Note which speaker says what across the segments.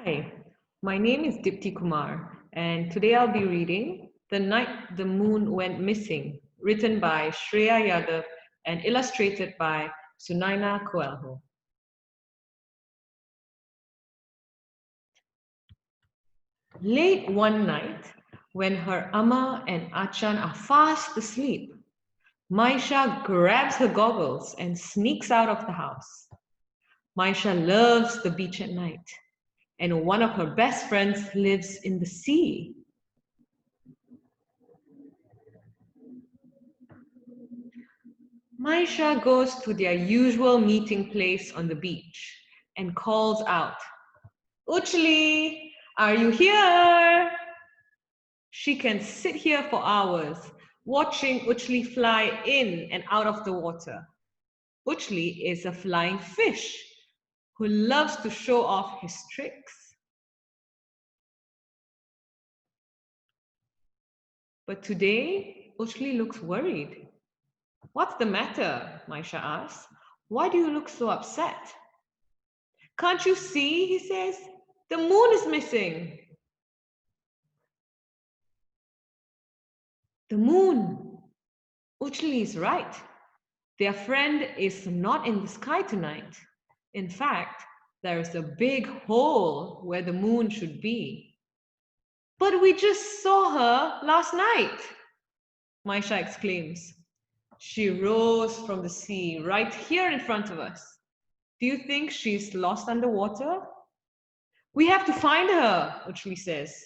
Speaker 1: Hi, my name is Dipti Kumar, and today I'll be reading The Night the Moon Went Missing, written by Shreya Yadav and illustrated by Sunaina Coelho. Late one night, when her Amma and Achan are fast asleep, Maisha grabs her goggles and sneaks out of the house. Maisha loves the beach at night, and one of her best friends lives in the sea. Maisha goes to their usual meeting place on the beach and calls out, Uchli, are you here? She can sit here for hours, watching Uchli fly in and out of the water. Uchli is a flying fish who loves to show off his tricks. But today, Uchli looks worried. What's the matter? Maisha asks. Why do you look so upset? Can't you see? He says. The moon is missing. The moon. Uchli is right. Their friend is not in the sky tonight. In fact, there is a big hole where the moon should be. But we just saw her last night, Maisha exclaims. She rose from the sea right here in front of us. Do you think she's lost underwater? We have to find her, Uchli says.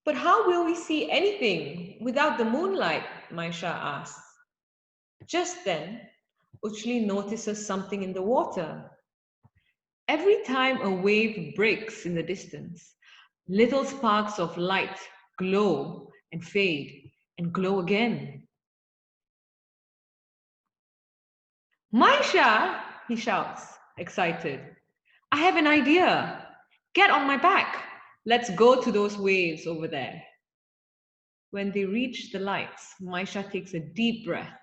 Speaker 1: But how will we see anything without the moonlight? Maisha asks. Just then, Uchli notices something in the water. Every time a wave breaks in the distance, little sparks of light glow and fade and glow again. Maisha, he shouts, excited. I have an idea. Get on my back. Let's go to those waves over there. When they reach the lights, Maisha takes a deep breath,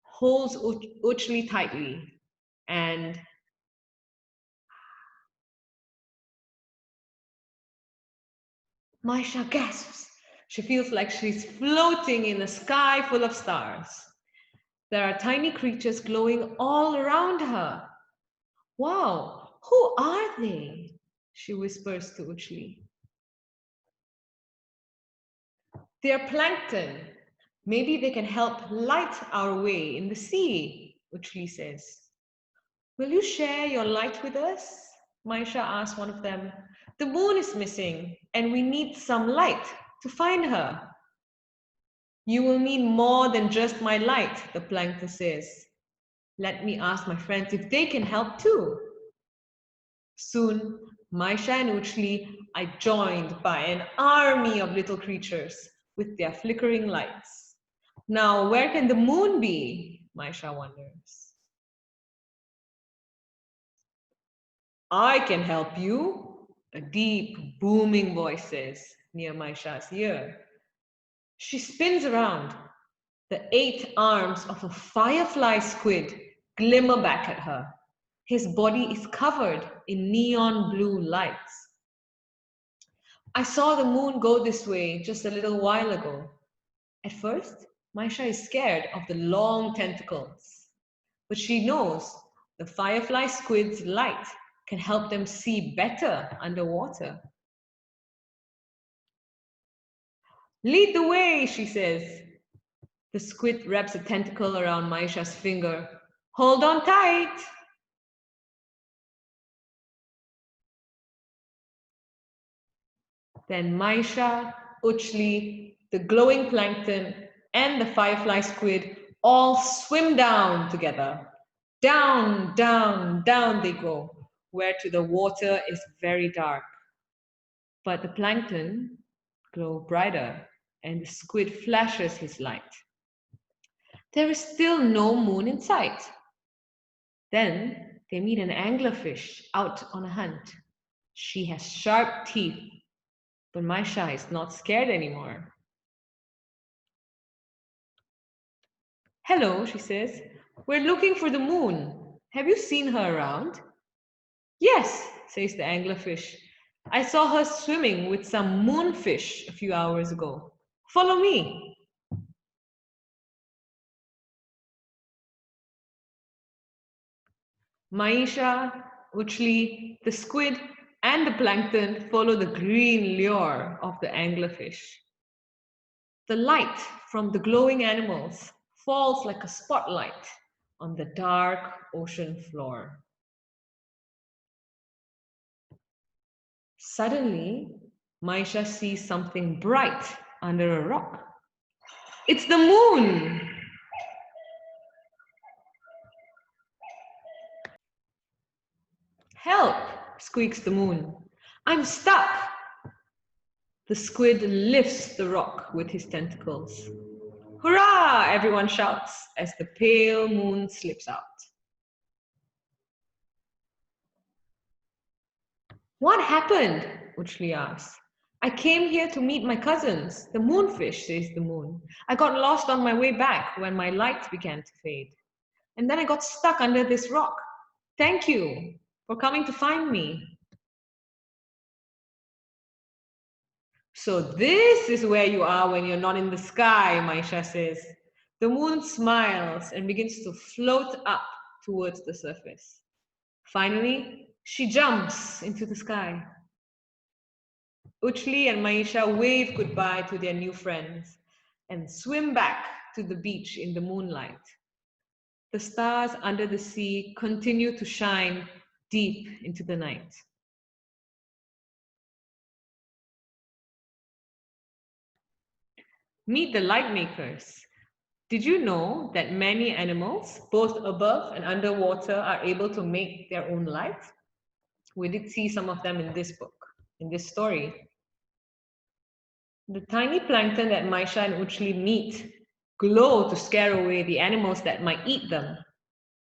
Speaker 1: holds Uchli tightly, and Maisha gasps. She feels like she's floating in a sky full of stars. There are tiny creatures glowing all around her. Wow, who are they? She whispers to Uchli. They're plankton. Maybe they can help light our way in the sea, Uchli says. Will you share your light with us? Maisha asks one of them. The moon is missing, and we need some light to find her. You will need more than just my light, the plankton says. Let me ask my friends if they can help too. Soon, Maisha and Uchli are joined by an army of little creatures with their flickering lights. Now, where can the moon be? Maisha wonders. I can help you, a deep, booming voice says near Maisha's ear. She spins around. The 8 arms of a firefly squid glimmer back at her. His body is covered in neon blue lights. I saw the moon go this way just a little while ago. At first, Maisha is scared of the long tentacles, but she knows the firefly squid's light can help them see better underwater. Lead the way, she says. The squid wraps a tentacle around Maisha's finger. Hold on tight. Then Maisha, Uchli, the glowing plankton, and the firefly squid all swim down together. Down, down, down they go, where to the water is very dark. But the plankton glow brighter, and the squid flashes his light. There is still no moon in sight. Then they meet an anglerfish out on a hunt. She has sharp teeth, but Maisha is not scared anymore. Hello, she says. We're looking for the moon. Have you seen her around? Yes, says the anglerfish. I saw her swimming with some moonfish a few hours ago. Follow me. Maisha, Uchli, the squid, and the plankton follow the green lure of the anglerfish. The light from the glowing animals falls like a spotlight on the dark ocean floor. Suddenly, Maisha sees something bright under a rock. It's the moon! Help! Squeaks the moon. I'm stuck! The squid lifts the rock with his tentacles. Hurrah! Everyone shouts as the pale moon slips out. What happened? Uchli asks. I came here to meet my cousins, the moonfish, says the moon. I got lost on my way back when my light began to fade. And then I got stuck under this rock. Thank you for coming to find me. So this is where you are when you're not in the sky, Maisha says. The moon smiles and begins to float up towards the surface. Finally, she jumps into the sky. Uchli and Maisha wave goodbye to their new friends and swim back to the beach in the moonlight. The stars under the sea continue to shine deep into the night. Meet the light makers. Did you know that many animals, both above and underwater, are able to make their own light? We did see some of them in this book, in this story. The tiny plankton that Maisha and Uchli meet glow to scare away the animals that might eat them.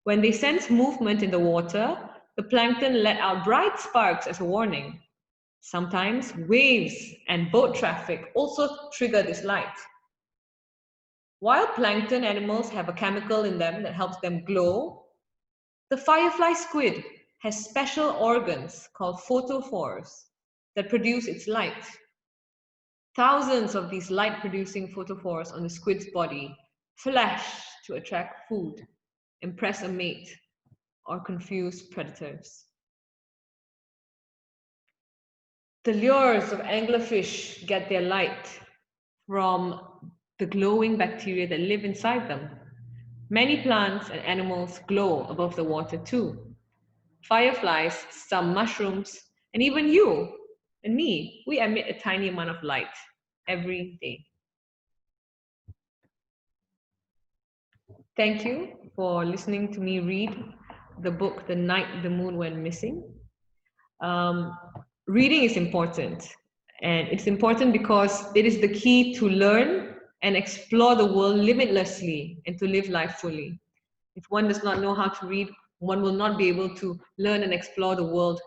Speaker 1: When they sense movement in the water, the plankton let out bright sparks as a warning. Sometimes waves and boat traffic also trigger this light. While plankton animals have a chemical in them that helps them glow, the firefly squid has special organs called photophores that produce its light. Thousands of these light-producing photophores on the squid's body flash to attract food, impress a mate, or confuse predators. The lures of anglerfish get their light from the glowing bacteria that live inside them. Many plants and animals glow above the water too. Fireflies, some mushrooms, and even you and me, we emit a tiny amount of light every day. Thank you for listening to me read the book The Night the Moon Went Missing. Reading is important, and it's important because it is the key to learn and explore the world limitlessly and to live life fully. If one does not know how to read, one will not be able to learn and explore the world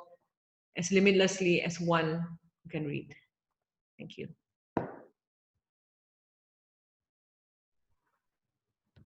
Speaker 1: as limitlessly as one who can read. Thank you.